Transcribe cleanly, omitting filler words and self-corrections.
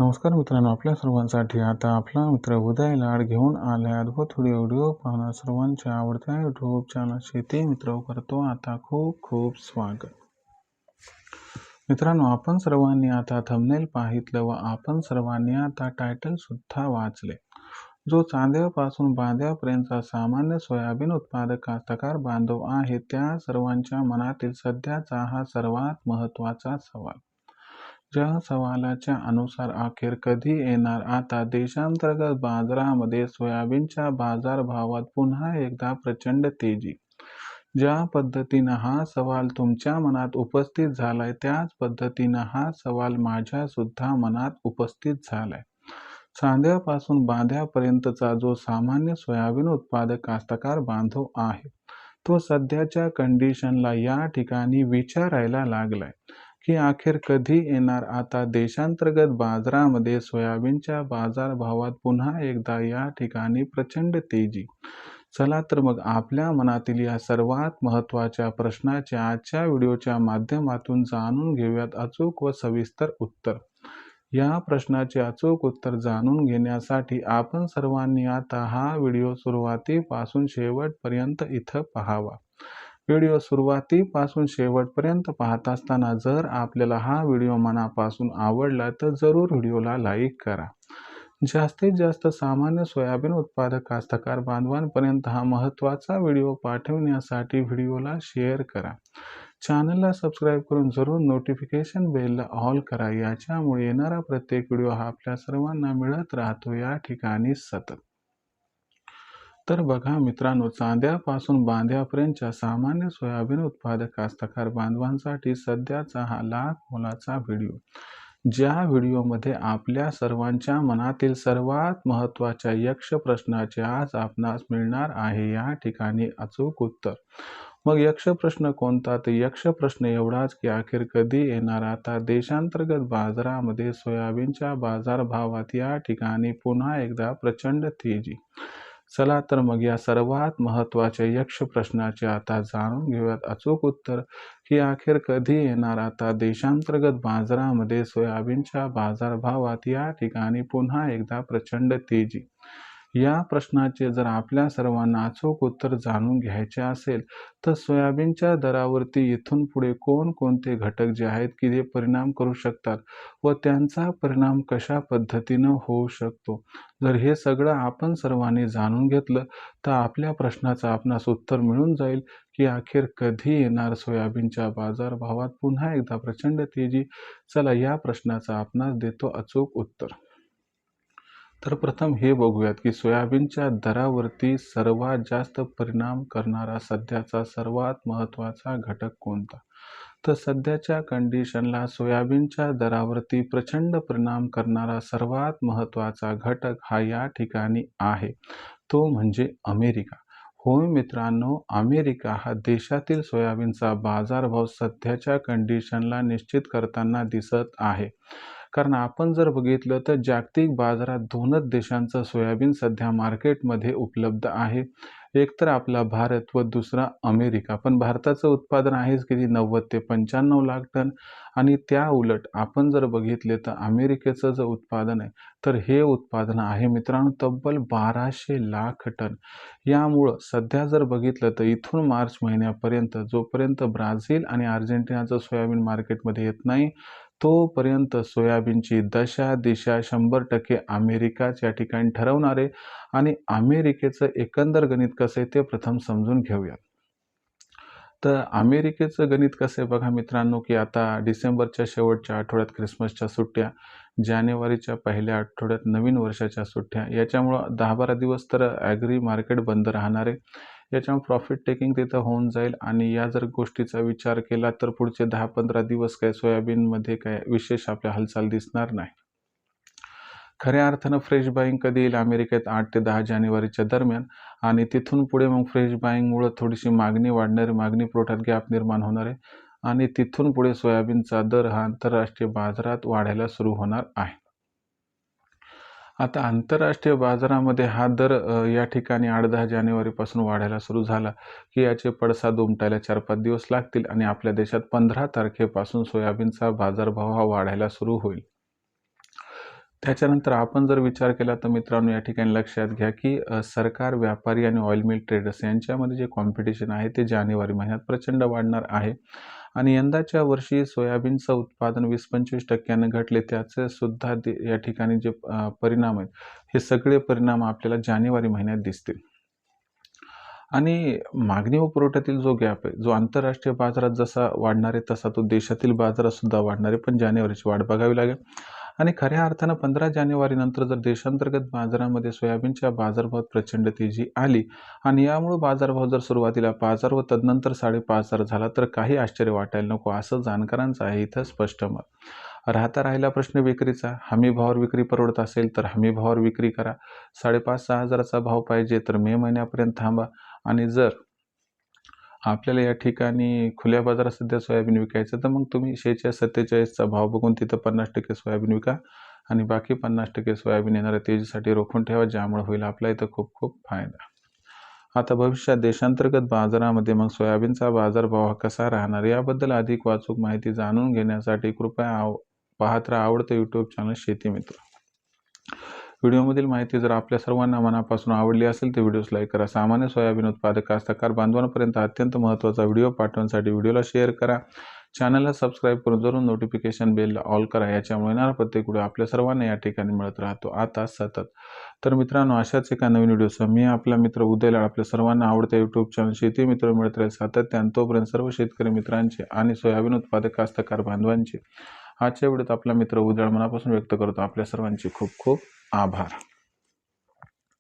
नमस्कार मित्रांनो, आपल्या सर्वांसाठी आता आपला मित्र उदय लाड घेऊन आलाय अद्भुत व्हिडिओ पाहणार सर्वांच्या आवडत्या यूट्यूब चॅनल शेती मित्र करतो आता खूप खूप स्वागत. मित्रांनो, आपण सर्वांनी आता थंबनेल पाहितलं व आपण सर्वांनी आता टायटल सुद्धा वाचले. जो चांद्यापासून बांध्यापर्यंतचा सामान्य सोयाबीन उत्पादक कास्तकार बांधव आहे त्या सर्वांच्या मनातील सध्याचा हा सर्वात महत्त्वाचा सवाल. ज्या सवालाच्या अनुसार अखेर कधी येणार आता देशांतर्गत बाजारामध्ये सोयाबीनच्या बाजारभावात पुन्हा एकदा प्रचंड तेजी. ज्या पद्धतीनं हा सवाल तुमच्या मनात उपस्थित झालाय त्याच पद्धतीनं हा सवाल माझ्या सुद्धा मनात उपस्थित झालाय. चांद्यापासून बांध्यापर्यंतचा जो सामान्य सोयाबीन उत्पादक कास्तकार बांधव आहे तो सध्याच्या कंडिशनला या ठिकाणी विचारायला लागलाय की अखेर कधी येणार आता देशांतर्गत बाजारामध्ये सोयाबीनच्या बाजारभावात पुन्हा एकदा या ठिकाणी प्रचंड तेजी. चला तर मग आपल्या मनातील या सर्वात महत्त्वाच्या प्रश्नाचे आजच्या व्हिडिओच्या माध्यमातून जाणून घेऊयात अचूक व सविस्तर उत्तर. या प्रश्नाचे अचूक उत्तर जाणून घेण्यासाठी आपण सर्वांनी आता हा व्हिडिओ सुरुवातीपासून शेवटपर्यंत इथं पाहावा. व्हिडिओ सुरुवातीपासून शेवटपर्यंत पाहत असताना जर आपल्याला हा व्हिडिओ मनापासून आवडला तर जरूर व्हिडिओला लाईक करा. जास्तीत जास्त सामान्य सोयाबीन उत्पादक कास्तकार बांधवांपर्यंत हा महत्त्वाचा व्हिडिओ पाठवण्यासाठी व्हिडिओला शेअर करा. चॅनलला सबस्क्राईब करून जरूर नोटिफिकेशन बेलला ऑल करा. याच्यामुळे येणारा प्रत्येक व्हिडिओ हा आपल्या सर्वांना मिळत राहतो या ठिकाणी सतत. तर बघा मित्रांनो, चांद्यापासून बांध्यापर्यंतच्या सामान्य सोयाबीन उत्पादक कास्तकार बांधवांसाठी सध्याचा हा लाख मोलाचा व्हिडिओ. ज्या व्हिडिओमध्ये आपल्या सर्वांच्या मनातील सर्वात महत्त्वाच्या यक्ष प्रश्नाचे आज आपणास मिळणार आहे या ठिकाणी अचूक उत्तर. मग यक्ष प्रश्न कोणता? तर यक्ष प्रश्न एवढाच की अखेर कधी येणार आता देशांतर्गत बाजारामध्ये सोयाबीनच्या बाजारभावात या ठिकाणी पुन्हा एकदा प्रचंड तेजी. चला तर मग या सर्वात महत्त्वाच्या यक्ष प्रश्नाचे आता जाणून घेऊयात अचूक उत्तर की अखेर कधी येणार आता देशांतर्गत बाजारामध्ये सोयाबीनच्या बाजारभावात या ठिकाणी पुन्हा एकदा प्रचंड तेजी. या प्रश्नाचे जर आपल्या सर्वांना अचूक उत्तर जाणून घ्यायचे असेल तर सोयाबीनच्या दरावरती इथून पुढे कोणकोणते घटक जे आहेत की ते परिणाम करू शकतात व त्यांचा परिणाम कशा पद्धतीनं होऊ शकतो. जर हे सगळं आपण सर्वांनी जाणून घेतलं तर आपल्या प्रश्नाचं आपणास उत्तर मिळून जाईल की अखेर कधी येणार सोयाबीनच्या बाजारभावात पुन्हा एकदा प्रचंड तेजी. चला या प्रश्नाचं आपणास देतो अचूक उत्तर. तर प्रथम हे बघूयात की सोयाबीनच्या दरावरती सर्वात जास्त परिणाम करणारा सध्याचा सर्वात महत्त्वाचा घटक कोणता? तर सध्याच्या कंडिशनला सोयाबीनच्या दरावरती प्रचंड परिणाम करणारा सर्वात महत्त्वाचा घटक हा या ठिकाणी आहे तो म्हणजे अमेरिका. होय मित्रांनो, अमेरिका हा देशातील सोयाबीनचा बाजारभाव सध्याच्या कंडिशनला निश्चित करताना दिसत आहे. कारण आपण जर बघितलं तर जागतिक बाजारात दोनच देशांचं सोयाबीन सध्या मार्केटमध्ये उपलब्ध आहे. एक तर आपला भारत व दुसरा अमेरिका. पण भारताचं उत्पादन आहेच किती 90 ते 95 लाख टन आणि त्या उलट आपण जर बघितले तर अमेरिकेचं जे उत्पादन आहे तर हे उत्पादन आहे मित्रांनो तब्बल 1200 लाख टन. यामुळं सध्या जर बघितलं तर इथून मार्च महिन्यापर्यंत जोपर्यंत ब्राझील आणि अर्जेंटिनाचं सोयाबीन मार्केटमध्ये येत नाही तोपर्यंत सोयाबीनची दशा दिशा 100% अमेरिकाच या ठिकाणी ठरवणार आहे. आणि अमेरिकेचं एकंदर गणित कसं आहे ते प्रथम समजून घेऊया. तर अमेरिकेचं गणित कसं आहे बघा मित्रांनो की आता डिसेंबरच्या शेवटच्या आठवड्यात ख्रिसमसच्या सुट्ट्या, जानेवारीच्या पहिल्या आठवड्यात नवीन वर्षाच्या सुट्ट्या, याच्यामुळं 10-12 दिवस तर ॲग्री मार्केट बंद राहणार आहे. याच्यामुळे प्रॉफिट टेकिंग तिथं होऊन जाईल आणि या जर गोष्टीचा विचार केला तर पुढचे 10-15 दिवस काय सोयाबीनमध्ये काय विशेष आपल्या हालचाल दिसणार नाही. खऱ्या अर्थानं फ्रेश बाईंग कधी येईल अमेरिकेत 8 ते 10 जानेवारीच्या दरम्यान आणि तिथून पुढे मग फ्रेश बाईंगमुळं थोडीशी मागणी वाढणार, मागणी पुरवठ्यात गॅप निर्माण होणार आहे आणि तिथून पुढे सोयाबीनचा दर हा आंतरराष्ट्रीय बाजारात वाढायला सुरू होणार आहे. आता आंतरराष्ट्रीय बाजारामध्ये हा दर या ठिकाणी 8-10 जानेवारीपासून वाढायला सुरू झाला की याचे पडसाद उमटायला 4-5 दिवस लागतील आणि आपल्या देशात 15 तारखेपासून सोयाबीनचा बाजारभाव हा वाढायला सुरू होईल. त्याच्यानंतर आपण जर विचार केला तर मित्रांनो या ठिकाणी लक्षात घ्या की सरकार, व्यापारी आणि ऑइल मिल ट्रेडर्स यांच्यामध्ये जे कॉम्पिटिशन आहे ते जानेवारी महिन्यात प्रचंड वाढणार आहे. आणि यंदाच्या वर्षी सोयाबीनचं उत्पादन 20-25% घटले. त्याचे सुद्धा या ठिकाणी जे परिणाम आहेत, हे सगळे परिणाम आपल्याला जानेवारी महिन्यात दिसतील. आणि मागणी व पुरवठ्यातील जो गॅप आहे, जो आंतरराष्ट्रीय बाजारात जसा वाढणार आहे, तसा तो देशातील बाजारात सुद्धा वाढणार आहे. पण जानेवारीची वाट बघावी लागेल. आणि खऱ्या अर्थानं 15 जानेवारीनंतर जर देशांतर्गत बाजारामध्ये सोयाबीनच्या बाजारभावात प्रचंड तेजी आली आणि यामुळे बाजारभाव जर सुरुवातीला 5,000 व तदनंतर 5,500 झाला, तर काही आश्चर्य वाटायला नको, असं जाणकारांचं आहे इथं स्पष्ट मत. राहिला प्रश्न विक्रीचा. हमी भावावर विक्री परवडत असेल तर हमी भावावर विक्री करा. 5,500-6 हजाराचा भाव पाहिजे तर मे महिन्यापर्यंत थांबा. आणि जर आपल्याला या ठिकाणी खुल्या बाजारात सध्या सोयाबीन विकायचं तर मग तुम्ही 46-47चा भाव बघून तिथं 50% सोयाबीन विका आणि बाकी 50% सोयाबीन येणाऱ्या तेजीसाठी रोखून ठेवा, ज्यामुळे होईल आपला इथं खूप खूप फायदा. आता भविष्यात देशांतर्गत बाजारामध्ये मग सोयाबीनचा बाजारभाव कसा राहणार याबद्दल अधिक वाचूक माहिती जाणून घेण्यासाठी कृपया पाहत राहा आवडतं यूट्यूब चॅनल शेती मित्र. व्हिडिओमधील माहिती जर आपल्या सर्वांना मनापासून आवडली असेल तर व्हिडिओस लाईक करा. सामान्य सोयाबीन उत्पादक कास्तकार बांधवांपर्यंत अत्यंत महत्त्वाचा व्हिडिओ पाठवण्यासाठी व्हिडिओला शेअर करा. चॅनलला सबस्क्राईब करून जरूर नोटिफिकेशन बेलला ऑल करा. याच्यामुळे येणारा प्रत्येक व्हिडिओ आपल्या सर्वांना या ठिकाणी मिळत राहतो आता सतत. तर मित्रांनो, अशाच एका नवीन व्हिडिओसह मी आपला मित्र उदयलाड आपल्या सर्वांना आवडत्या यूट्यूब चॅनल शेती मित्र मिळत राहील सातत्याने. तोपर्यंत सर्व शेतकरी मित्रांचे आणि सोयाबीन उत्पादक कास्तकार बांधवांचे आजच्या व्हिडिओत आपला मित्र उदयलाड मनापासून व्यक्त करतो आपल्या सर्वांचे खूप खूप आभार.